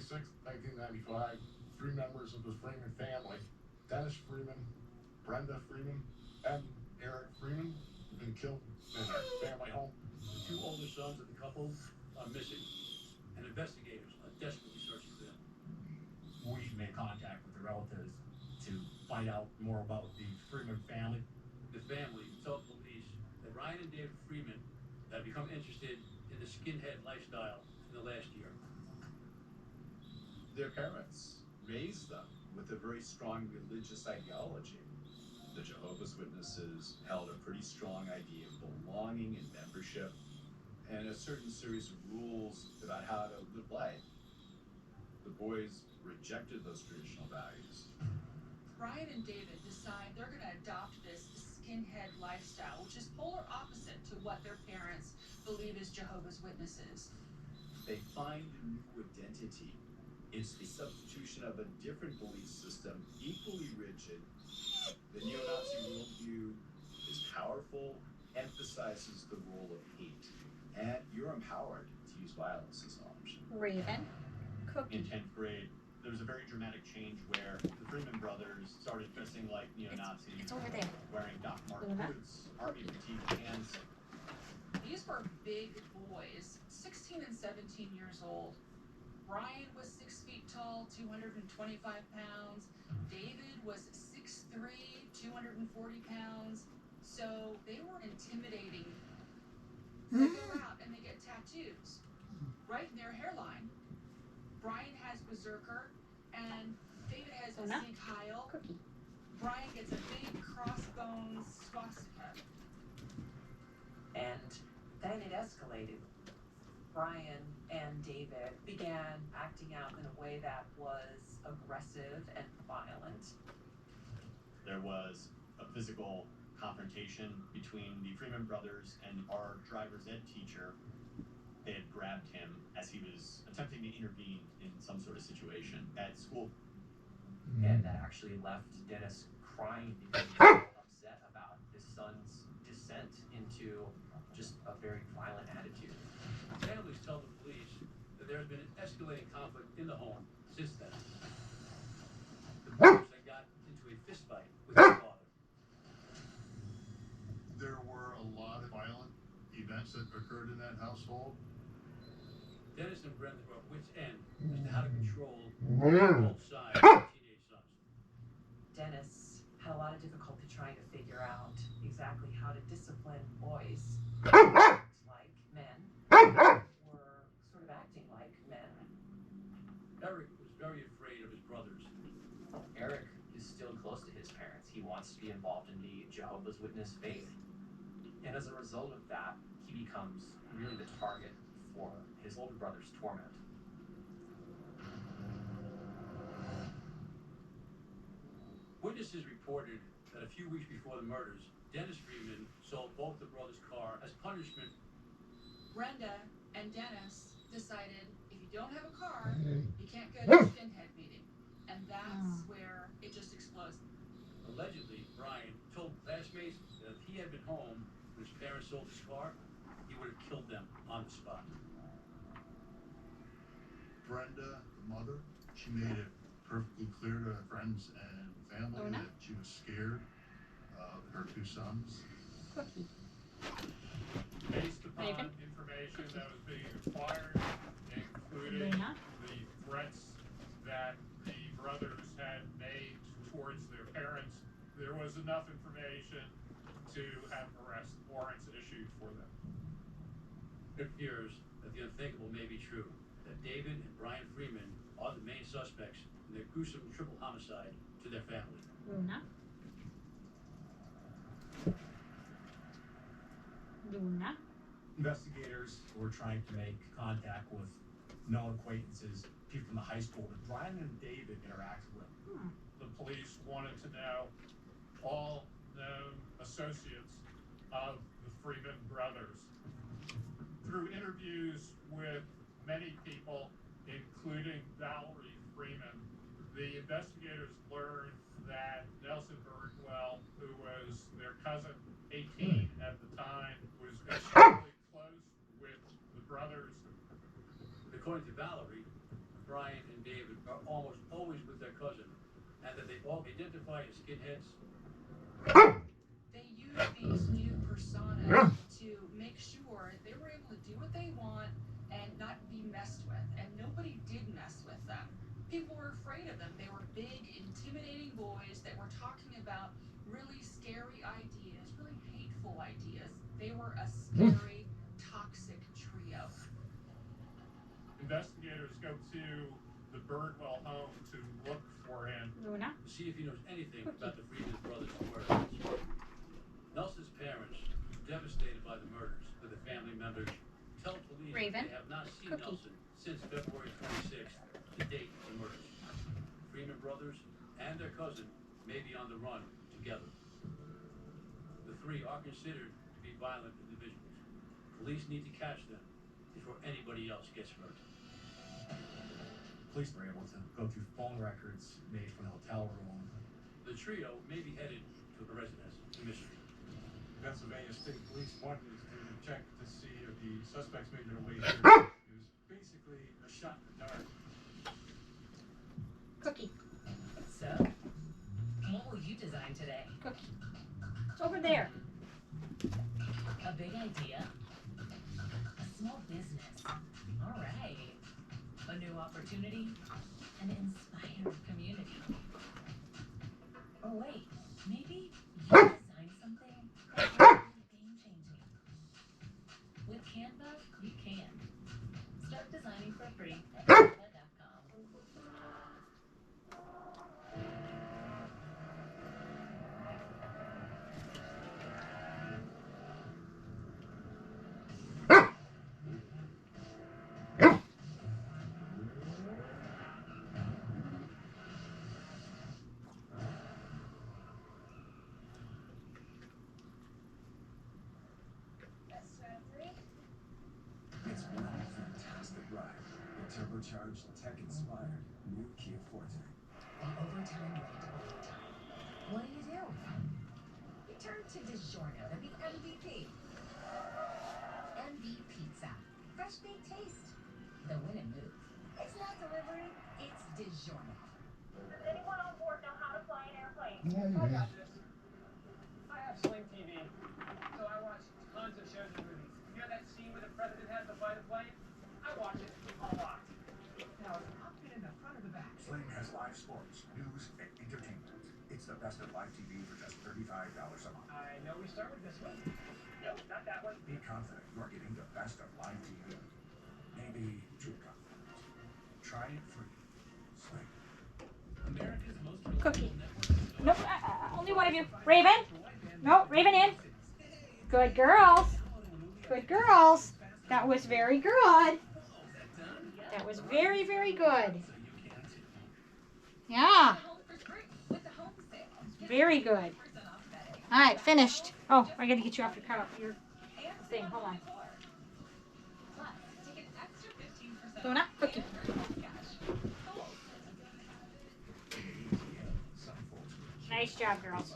26th, 1995, three members of the Freeman family, Dennis Freeman, Brenda Freeman, and Eric Freeman, have been killed in their family home. The two older sons of the couple are missing, and investigators are desperately searching for them. We made contact with the relatives to find out more about the Freeman family. The family told police that Ryan and David Freeman have become interested in the skinhead lifestyle in the last year. Their parents raised them with a very strong religious ideology. The Jehovah's Witnesses held a pretty strong idea of belonging and membership, and a certain series of rules about how to live life. The boys rejected those traditional values. Ryan and David decide they're going to adopt this skinhead lifestyle, which is polar opposite to what their parents believe is Jehovah's Witnesses. They find a new identity. It's the substitution of a different belief system, equally rigid. The neo-Nazi worldview is powerful, emphasizes the role of hate, and you're empowered to use violence as an option. Raven, Cookie. In 10th grade, there was a very dramatic change where the Freeman brothers started dressing like neo-Nazis. It's over there. Wearing Doc Marten boots, army fatigue pants. These were big boys, 16 and 17 years old. Brian was 6 feet tall, 225 pounds. David was 6'3", 240 pounds. So they were intimidating. They go out and they get tattoos right in their hairline. Brian has berserker, and David has a St. Heil. Brian gets a big crossbones swastika. And then it escalated. Brian and David began acting out in a way that was aggressive and violent. There was a physical confrontation between the Freeman brothers and our driver's ed teacher. They had grabbed him as he was attempting to intervene in some sort of situation at school. And that actually left Dennis crying because he was upset about his son's descent into just a very violent attitude. Families tell the police that there has been an escalating conflict in the home since then. The brothers had got into a fistfight with their father. There were a lot of violent events that occurred in that household. Dennis and Brenda were at wit's end as to how to control both sides of their teenage sons. Dennis had a lot of difficulty trying to figure out exactly how to discipline boys who looked like men, were sort of acting like men. Eric was very afraid of his brothers. Eric is still close to his parents. He wants to be involved in the Jehovah's Witness faith. And as a result of that, he becomes really the target for his older brother's torment. Witnesses reported that a few weeks before the murders, Dennis Freeman sold both the brothers' car as punishment. Brenda and Dennis decided if you don't have a car, you can't go to the skinhead meeting. And that's where it just explodes. Allegedly, Brian told classmates that if he had been home when his parents sold his car, he would have killed them on the spot. Brenda, the mother, she made it perfectly clear to her friends and family that she was scared of her two sons. Based upon information that was being acquired, including the threats that the brothers had made towards their parents, there was enough information to have arrest warrants issued for them. It appears that the unthinkable may be true, that David and Brian Freeman are the main suspects in their gruesome triple homicide to their family. Luna. Investigators were trying to make contact with known acquaintances, people from the high school that Brian and David interacted with. The police wanted to know all known associates of the Freeman brothers. Through interviews with many people, including Valerie Freeman, the investigators learned that Nelson Birdwell, who was their cousin, 18 at the time, was extremely close with the brothers. According to Valerie, Brian and all identify as skinheads. They used these new personas to make sure they were able to do what they want and not be messed with. And nobody did mess with them. People were afraid of them. They were big, intimidating boys that were talking about really scary ideas, really hateful ideas. They were a scary, toxic trio. Investigators go to the Birdwell home to look for him. Luna? To see if he knows anything about the Freeman brothers' whereabouts. Nelson's parents, devastated by the murders of the family members, tell police Raven? they have not seen Cookie. Nelson since February 26th, the date of the murders. Freeman brothers and their cousin may be on the run together. The three are considered to be violent individuals. Police need to catch them before anybody else gets hurt. Police were able to go through phone records made from the hotel room. The trio may be headed to a residence in Michigan. Pennsylvania State Police wanted to check to see if the suspects made their way here. It was basically a shot in the dark. Cookie. So, what will you design today? Cookie. It's over there. A big idea? A small business? All right. A new opportunity? An inspired community? Or wait, maybe you design something that's really game-changing. With Canva, you can. Start designing for free at canva.com. It's one fantastic ride. The turbocharged, tech-inspired new Kia Forte. An overtime rate all the time. What do? You turn to DiGiorno to be MVP. MV Pizza. Fresh baked taste. The winning move. It's not delivery, it's DiGiorno. Does anyone on board know how to fly an airplane? I got this. I have Sling TV, so I watch tons of shows and movies. You know that scene where the president has to fly the plane? I watch it a lot. Now, is it cockpit in the front or the back? Sling has live sports, news, and entertainment. It's the best of live TV for just $35 a month. I know we start with this one. No, not that one. Be confident you're getting the best of live TV. Maybe too confident. Try it free. Sling. America's most Cookie. reliable network. Nope. Only one of you. Raven? No, Raven in. Good girls. Good girls. That was very good. That was very, very good. Yeah. Very good. All right, finished. Oh, I got to get you off your car. Your thing. Hold on. Luna, Cookie. Nice job, girls.